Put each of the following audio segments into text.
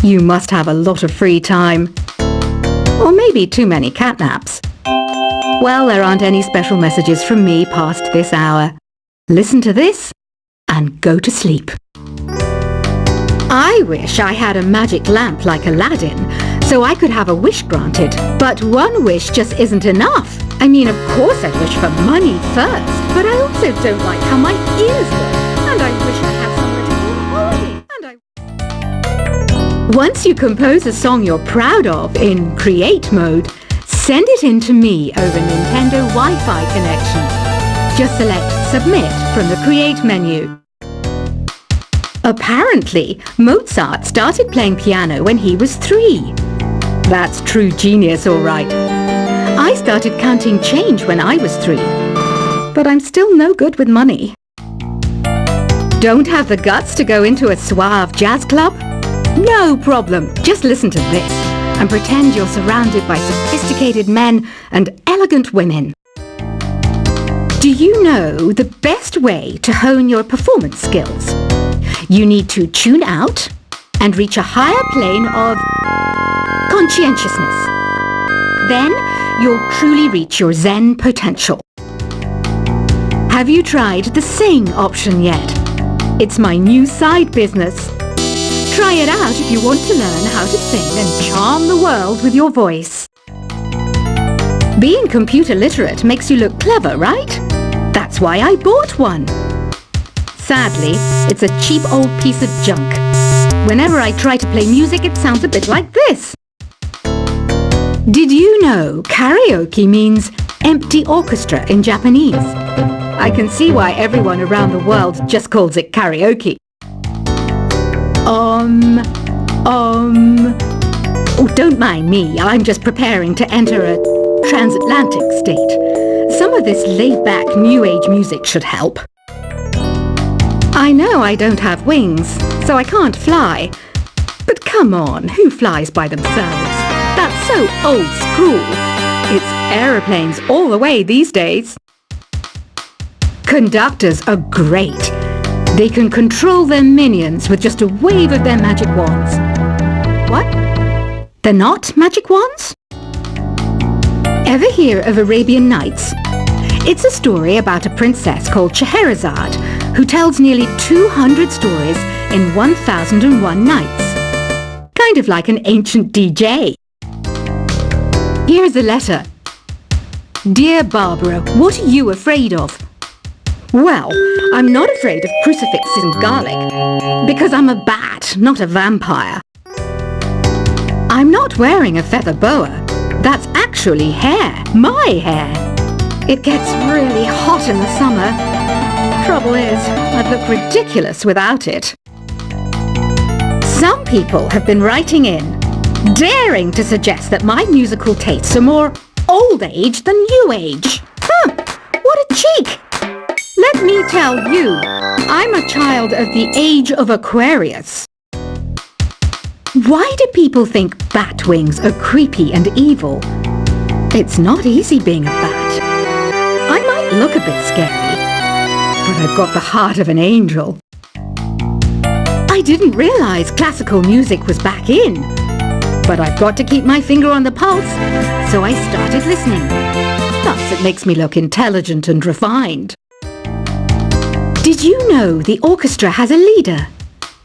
You must have a lot of free time. Or maybe too many catnaps. Well, there aren't any special messages from me past this hour. Listen to this and go to sleep. I wish I had a magic lamp like Aladdin, so I could have a wish granted. But one wish just isn't enough. I mean, of course I'd wish for money first, but I also don't like how my ears look. And I wish I had somewhere to go on holiday. Once you compose a song you're proud of in Create mode, send it in to me over Nintendo Wi-Fi connection. Just select Submit from the Create menu. Apparently, Mozart started playing piano when he was 3. That's true genius, all right. I started counting change when I was 3. But I'm still no good with money. Don't have the guts to go into a suave jazz club? No problem. Just listen to this and pretend you're surrounded by sophisticated men and elegant women. Do you know the best way to hone your performance skills? You need to tune out and reach a higher plane of conscientiousness. Then you'll truly reach your Zen potential. Have you tried the sing option yet? It's my new side business. Try it out if you want to learn how to sing and charm the world with your voice. Being computer literate makes you look clever, right? That's why I bought one. Sadly, it's a cheap old piece of junk. Whenever I try to play music, it sounds a bit like this. Did you know karaoke means empty orchestra in Japanese? I can see why everyone around the world just calls it karaoke. Oh, don't mind me. I'm just preparing to enter a transatlantic state. Some of this laid-back New Age music should help. I know I don't have wings, so I can't fly. But come on, who flies by themselves? That's so old school. It's aeroplanes all the way these days. Conductors are great. They can control their minions with just a wave of their magic wands. What? They're not magic wands? Ever hear of Arabian Nights? It's a story about a princess called Scheherazade who tells nearly 200 stories in 1001 nights. Kind of like an ancient DJ. Here's a letter. Dear Barbara, what are you afraid of? Well, I'm not afraid of crucifixes and garlic, because I'm a bat, not a vampire. I'm not wearing a feather boa. That's actually hair, my hair. It gets really hot in the summer. Trouble is, I'd look ridiculous without it. Some people have been writing in, daring to suggest that my musical tastes are more old age than new age. What a cheek! Let me tell you, I'm a child of the age of Aquarius. Why do people think bat wings are creepy and evil? It's not easy being a bat. I might look a bit scary, but I've got the heart of an angel. I didn't realize classical music was back in, but I've got to keep my finger on the pulse, so I started listening. Thus, it makes me look intelligent and refined. Did you know the orchestra has a leader?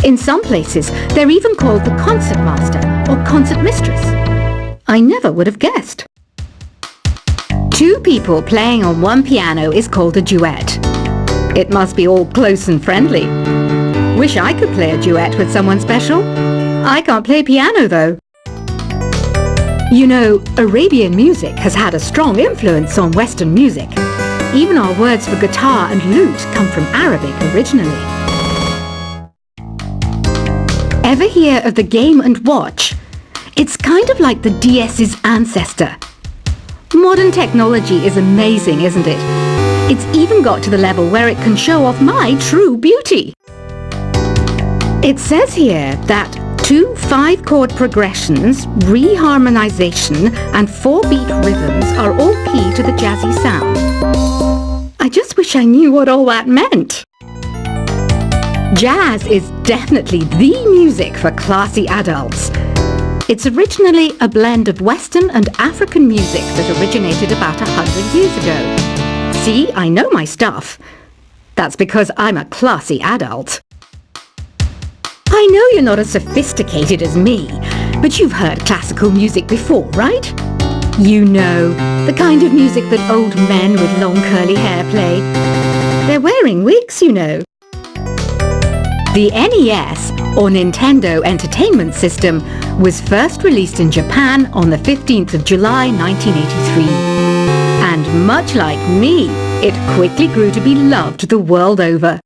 In some places, they're even called the concertmaster or concertmistress. I never would have guessed. 2 people playing on one piano is called a duet. It must be all close and friendly. Wish I could play a duet with someone special. I can't play piano though. You know, Arabian music has had a strong influence on Western music. Even our words for guitar and lute come from Arabic originally. Ever hear of the Game & Watch? It's kind of like the DS's ancestor. Modern technology is amazing, isn't it? It's even got to the level where it can show off my true beauty. It says here that 2 5-chord progressions, reharmonization, and 4-beat rhythms are all key to the jazzy sound. I just wish I knew what all that meant. Jazz is definitely the music for classy adults. It's originally a blend of Western and African music that originated about 100 years ago. See, I know my stuff. That's because I'm a classy adult. I know you're not as sophisticated as me, but you've heard classical music before, right? You know, the kind of music that old men with long curly hair play. They're wearing wigs, you know. The NES, or Nintendo Entertainment System, was first released in Japan on the 15th of July 1983. And much like me, it quickly grew to be loved the world over.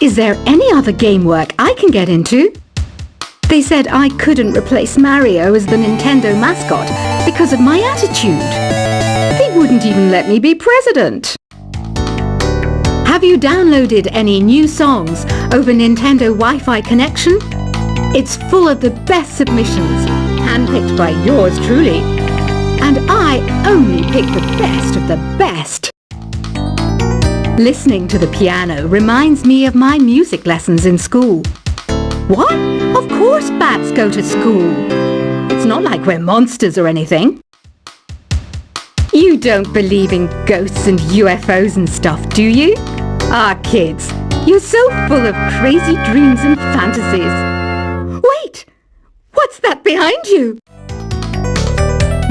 Is there any other game work I can get into? They said I couldn't replace Mario as the Nintendo mascot because of my attitude. They wouldn't even let me be president. Have you downloaded any new songs over Nintendo Wi-Fi connection? It's full of the best submissions, handpicked by yours truly. And I only pick the best of the best. Listening to the piano reminds me of my music lessons in school. What? Of course bats go to school. It's not like we're monsters or anything. You don't believe in ghosts and UFOs and stuff, do you? Ah, kids, you're so full of crazy dreams and fantasies. Wait! What's that behind you?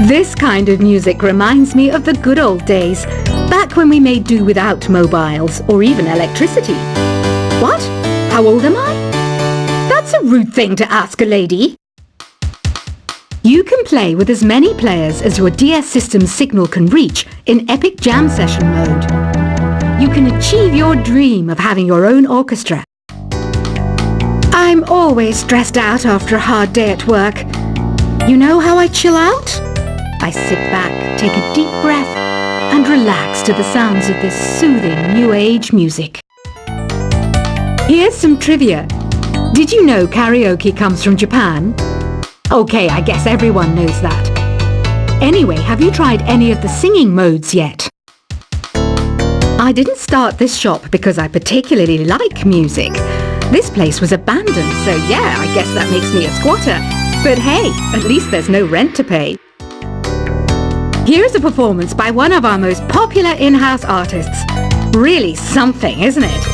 This kind of music reminds me of the good old days, back when we made do without mobiles or even electricity. What? How old am I? That's a rude thing to ask a lady. You can play with as many players as your DS system's signal can reach in Epic Jam Session mode. You can achieve your dream of having your own orchestra. I'm always stressed out after a hard day at work. You know how I chill out? I sit back, take a deep breath, and relax to the sounds of this soothing new age music. Here's some trivia. Did you know karaoke comes from Japan? Okay, I guess everyone knows that. Anyway, have you tried any of the singing modes yet? I didn't start this shop because I particularly like music. This place was abandoned, so yeah, I guess that makes me a squatter. But hey, at least there's no rent to pay. Here's a performance by one of our most popular in-house artists. Really something, isn't it?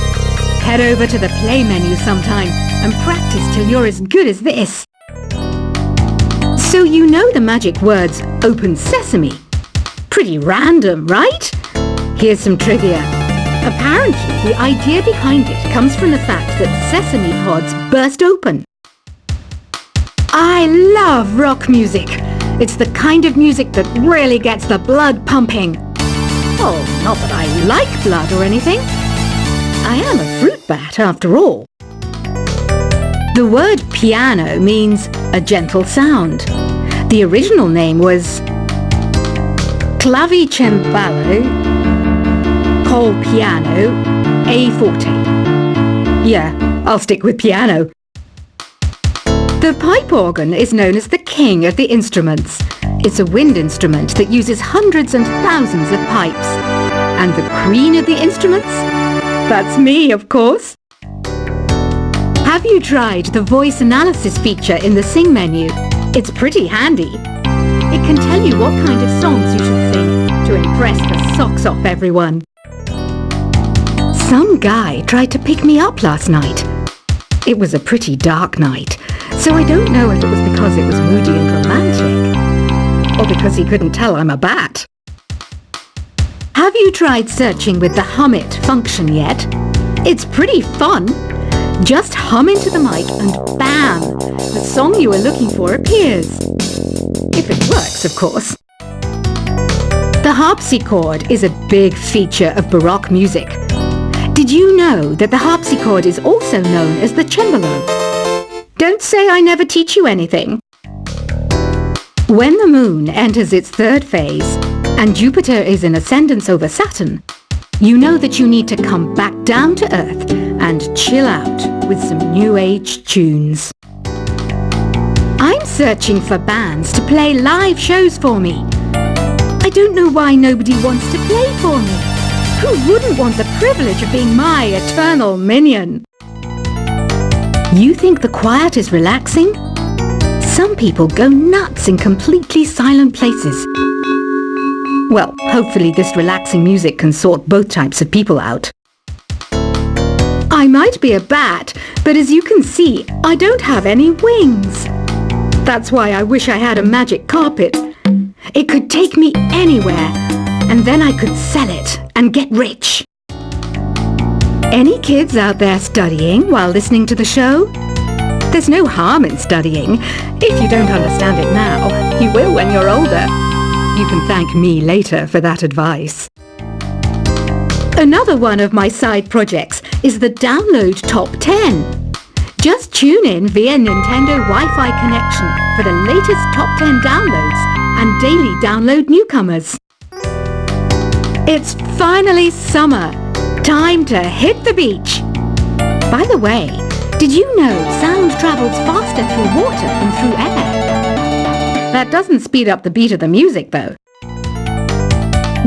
Head over to the play menu sometime and practice till you're as good as this. So you know the magic words "Open Sesame"? Pretty random, right? Here's some trivia. Apparently, the idea behind it comes from the fact that sesame pods burst open. I love rock music. It's the kind of music that really gets the blood pumping. Oh, not that I like blood or anything. I am a fruit bat after all. The word piano means a gentle sound. The original name was clavicembalo col piano a forte. Yeah, I'll stick with piano. The pipe organ is known as the king of the instruments. It's a wind instrument that uses hundreds and thousands of pipes. And the queen of the instruments? That's me, of course. Have you tried the voice analysis feature in the Sing menu? It's pretty handy. It can tell you what kind of songs you should sing to impress the socks off everyone. Some guy tried to pick me up last night. It was a pretty dark night, so I don't know if it was because it was moody and romantic, or because he couldn't tell I'm a bat. Have you tried searching with the Hum It function yet? It's pretty fun. Just hum into the mic and bam! The song you were looking for appears. If it works, of course. The harpsichord is a big feature of Baroque music. Did you know that the harpsichord is also known as the cembalo? Don't say I never teach you anything. When the moon enters its third phase and Jupiter is in ascendance over Saturn, you know that you need to come back down to Earth and chill out with some new age tunes. I'm searching for bands to play live shows for me. I don't know why nobody wants to play for me. Who wouldn't want the privilege of being my eternal minion. You think the quiet is relaxing? Some people go nuts in completely silent places. Well, hopefully this relaxing music can sort both types of people out. I might be a bat, but as you can see, I don't have any wings. That's why I wish I had a magic carpet. It could take me anywhere, and then I could sell it and get rich. Any kids out there studying while listening to the show? There's no harm in studying. If you don't understand it now, you will when you're older. You can thank me later for that advice. Another one of my side projects is the Download Top 10. Just tune in via Nintendo Wi-Fi connection for the latest Top 10 downloads and daily download newcomers. It's finally summer. Time to hit the beach. By the way, did you know sound travels faster through water than through air? That doesn't speed up the beat of the music, though.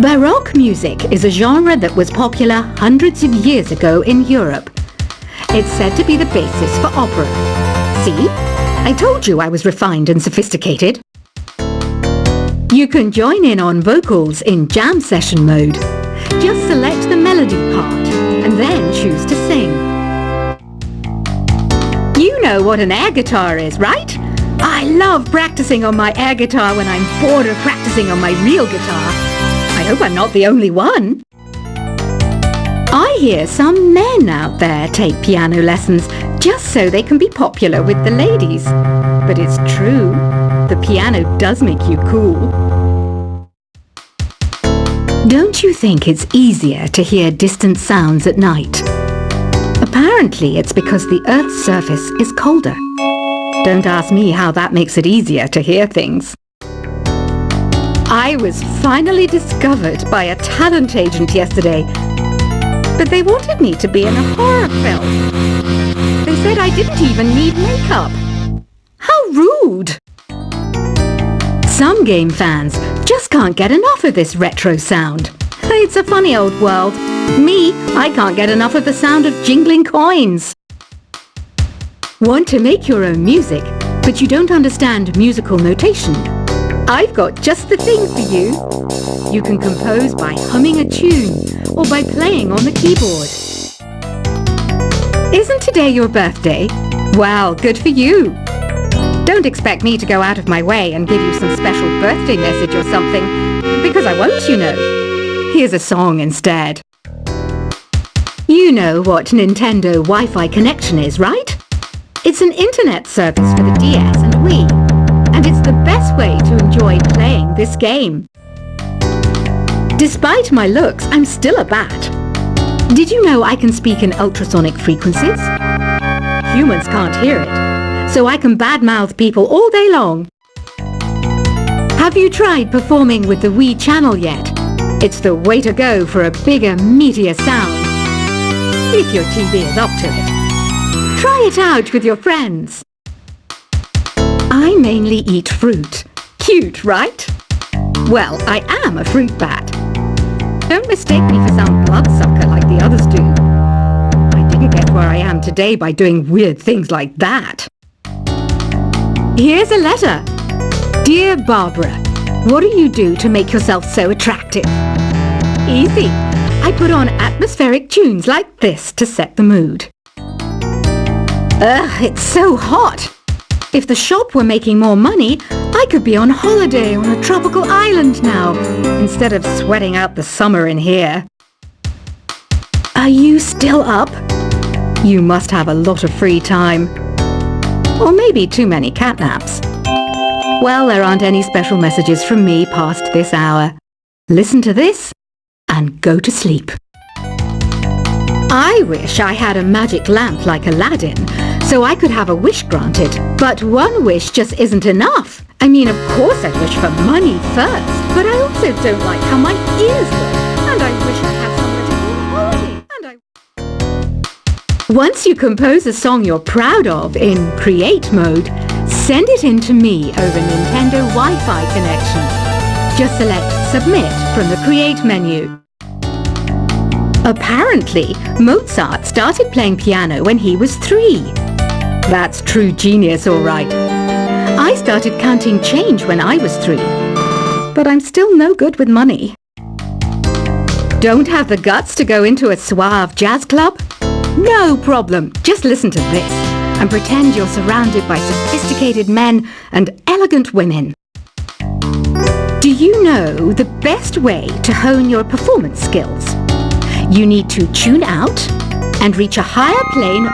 Baroque music is a genre that was popular hundreds of years ago in Europe. It's said to be the basis for opera. See? I told you I was refined and sophisticated. You can join in on vocals in jam session mode. Just select the melody part and then choose to sing. You know what an air guitar is, right? I love practicing on my air guitar when I'm bored of practicing on my real guitar. I hope I'm not the only one. I hear some men out there take piano lessons just so they can be popular with the ladies. But it's true, the piano does make you cool. Don't you think it's easier to hear distant sounds at night? Apparently it's because the Earth's surface is colder. Don't ask me how that makes it easier to hear things. I was finally discovered by a talent agent yesterday, but they wanted me to be in a horror film. They said I didn't even need makeup. How rude! Some game fans just can't get enough of this retro sound. It's a funny old world. Me, I can't get enough of the sound of jingling coins. Want to make your own music, but you don't understand musical notation? I've got just the thing for you. You can compose by humming a tune or by playing on the keyboard. Isn't today your birthday? Well, good for you. Don't expect me to go out of my way and give you some special birthday message or something, because I won't, you know. Here's a song instead. You know what Nintendo Wi-Fi connection is, right? It's an internet service for the DS and Wii, and it's the best way to enjoy playing this game. Despite my looks, I'm still a bat. Did you know I can speak in ultrasonic frequencies? Humans can't hear it, so I can badmouth people all day long. Have you tried performing with the Wii channel yet? It's the way to go for a bigger, meatier sound. If your TV is up to it. Try it out with your friends. I mainly eat fruit. Cute, right? Well, I am a fruit bat. Don't mistake me for some bloodsucker like the others do. I didn't get where I am today by doing weird things like that. Here's a letter. Dear Barbara, what do you do to make yourself so attractive? Easy. I put on atmospheric tunes like this to set the mood. Ugh, it's so hot. If the shop were making more money, I could be on holiday on a tropical island now, instead of sweating out the summer in here. Are you still up? You must have a lot of free time. Or maybe too many catnaps. Well, there aren't any special messages from me past this hour. Listen to this and go to sleep. I wish I had a magic lamp like Aladdin, so I could have a wish granted. But one wish just isn't enough. I mean, of course I'd wish for money first, but I also don't like how my ears look, and I wish I had somewhere to go on holiday. Once you compose a song you're proud of in Create mode, send it in to me over Nintendo Wi-Fi connection. Just select Submit from the Create menu. Apparently, Mozart started playing piano when he was 3. That's true genius, all right. I started counting change when I was 3, but I'm still no good with money. Don't have the guts to go into a suave jazz club? No problem. Just listen to this and pretend you're surrounded by sophisticated men and elegant women. Do you know the best way to hone your performance skills? You need to tune out and reach a higher plane of